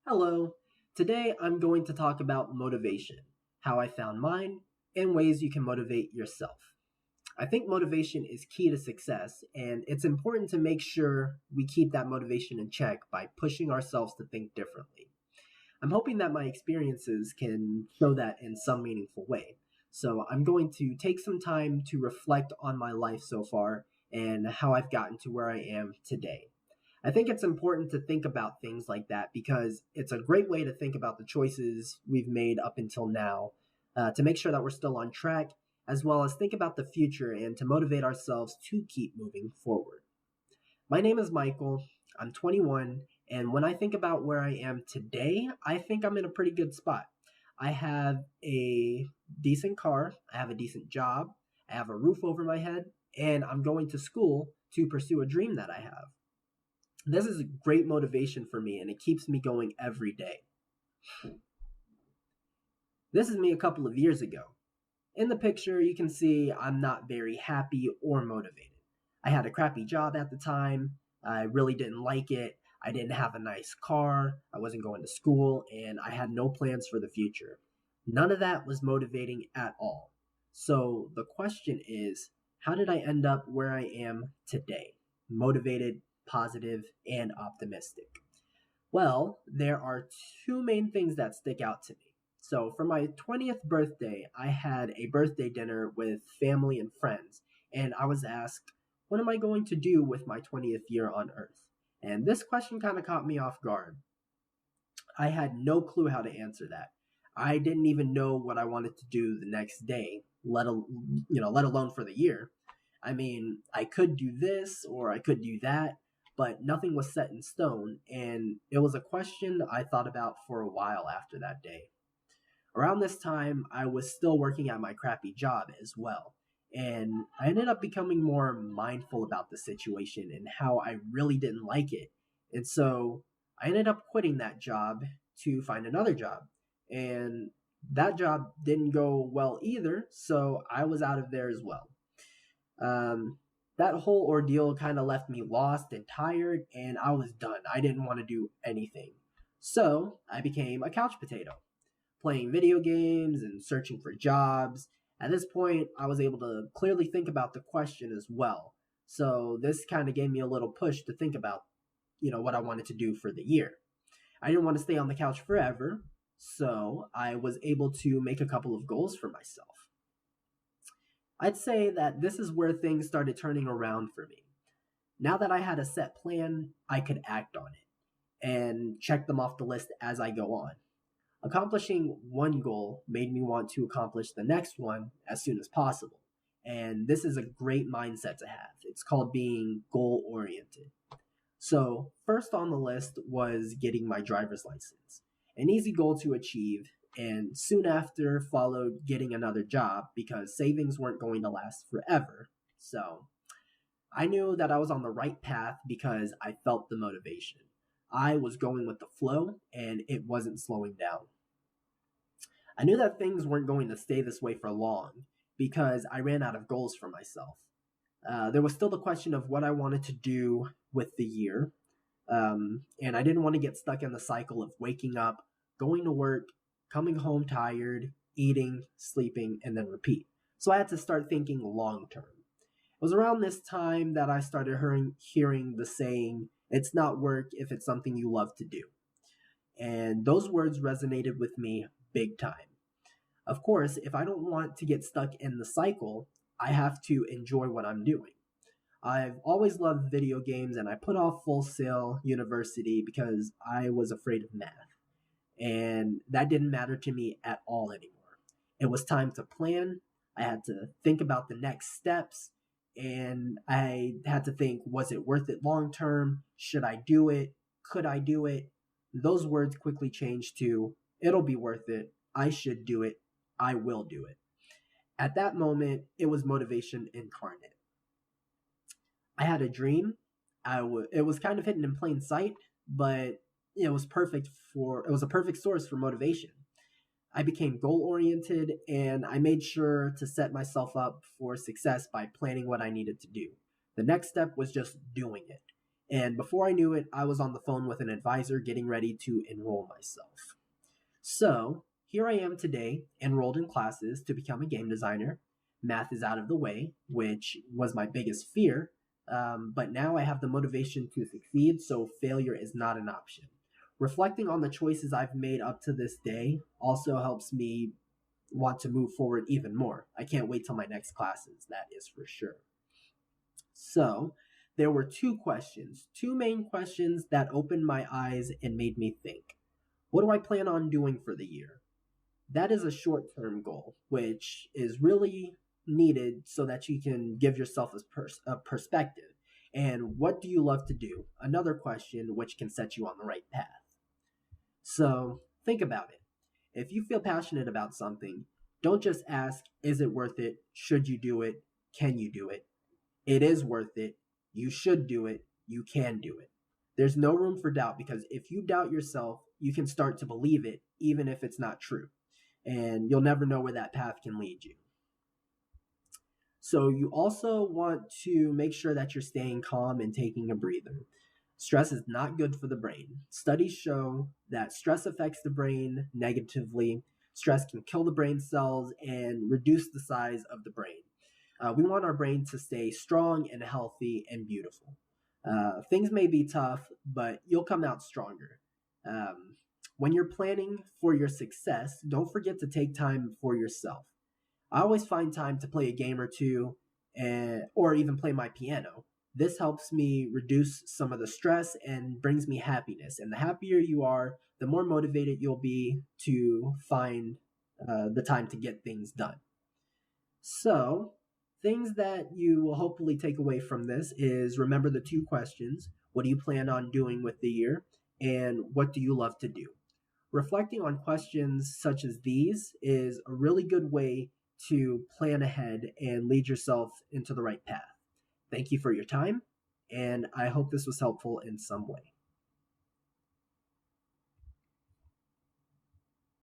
Hello. Today I'm going to talk about motivation, how I found mine, and ways you can motivate yourself. I think motivation is key to success, and it's important to make sure we keep that motivation in check by pushing ourselves to think differently. I'm hoping that my experiences can show that in some meaningful way. So I'm going to take some time to reflect on my life so far and how I've gotten to where I am today. I think it's important to think about things like that because it's a great way to think about the choices we've made up until now, to make sure that we're still on track, as well as think about the future and to motivate ourselves to keep moving forward. My name is Michael. I'm 21, and when I think about where I am today, I think I'm in a pretty good spot. I have a decent car, I have a decent job, I have a roof over my head, and I'm going to school to pursue a dream that I have. This is a great motivation for me, and it keeps me going every day. This is me a couple of years ago. In the picture, you can see I'm not very happy or motivated. I had a crappy job at the time. I really didn't like it. I didn't have a nice car. I wasn't going to school, and I had no plans for the future. None of that was motivating at all. So the question is, how did I end up where I am today? Motivated, positive, and optimistic. Well, there are two main things that stick out to me. So, for my 20th birthday, I had a birthday dinner with family and friends, and I was asked, what am I going to do with my 20th year on Earth? And this question kind of caught me off guard. I had no clue how to answer that. I didn't even know what I wanted to do the next day, let alone for the year. I mean, I could do this or I could do that, but nothing was set in stone, and it was a question I thought about for a while after that day. Around this time, I was still working at my crappy job as well, and I ended up becoming more mindful about the situation and how I really didn't like it. And so I ended up quitting that job to find another job, and that job didn't go well either, so I was out of there as well. Um, that whole ordeal kind of left me lost and tired, and I was done. I didn't want to do anything. So I became a couch potato, playing video games and searching for jobs. At this point, I was able to clearly think about the question as well. So this kind of gave me a little push to think about, what I wanted to do for the year. I didn't want to stay on the couch forever, so I was able to make a couple of goals for myself. I'd say that this is where things started turning around for me. Now that I had a set plan, I could act on it and check them off the list as I go on. Accomplishing one goal made me want to accomplish the next one as soon as possible. And this is a great mindset to have. It's called being goal oriented. So, first on the list was getting my driver's license, an easy goal to achieve, and soon after followed getting another job because savings weren't going to last forever. So, I knew that I was on the right path because I felt the motivation. I was going with the flow and it wasn't slowing down. I knew that things weren't going to stay this way for long because I ran out of goals for myself. There was still the question of what I wanted to do with the year. And I didn't want to get stuck in the cycle of waking up, going to work, coming home tired, eating, sleeping, and then repeat. So I had to start thinking long term. It was around this time that I started hearing the saying, it's not work if it's something you love to do. And those words resonated with me big time. Of course, if I don't want to get stuck in the cycle, I have to enjoy what I'm doing. I've always loved video games and I put off Full Sail University because I was afraid of math. And that didn't matter to me at all anymore. It was time to plan. I had to think about the next steps and I had to think, was it worth it long term? Should I do it? Could I do it? Those words quickly changed to, it'll be worth it. I should do it. I will do it. At that moment, it was motivation incarnate. I had a dream. It was kind of hidden in plain sight, but it was a perfect source for motivation. I became goal oriented and I made sure to set myself up for success by planning what I needed to do. The next step was just doing it. And before I knew it, I was on the phone with an advisor getting ready to enroll myself. So here I am today, enrolled in classes to become a game designer. Math is out of the way, which was my biggest fear. But now I have the motivation to succeed, so failure is not an option. Reflecting on the choices I've made up to this day also helps me want to move forward even more. I can't wait till my next classes, that is for sure. So, there were two main questions that opened my eyes and made me think. What do I plan on doing for the year? That is a short term goal, which is really needed so that you can give yourself a perspective. And what do you love to do? Another question which can set you on the right path. So think about it. If you feel passionate about something, don't just ask, is it worth it? Should you do it? Can you do it? It is worth it. You should do it. You can do it. There's no room for doubt because if you doubt yourself, you can start to believe it, even if it's not true. And you'll never know where that path can lead you. So, you also want to make sure that you're staying calm and taking a breather. Stress is not good for the brain. Studies show that stress affects the brain negatively. Stress can kill the brain cells and reduce the size of the brain. We want our brain to stay strong and healthy and beautiful. Things may be tough, but you'll come out stronger. Um, when you're planning for your success, don't forget to take time for yourself. I always find time to play a game or two, or even play my piano. This helps me reduce some of the stress and brings me happiness. And the happier you are, the more motivated you'll be to find the time to get things done. So, things that you will hopefully take away from this is remember the two questions. What do you plan on doing with the year? And what do you love to do? Reflecting on questions such as these is a really good way to plan ahead and lead yourself into the right path. Thank you for your time, and I hope this was helpful in some way.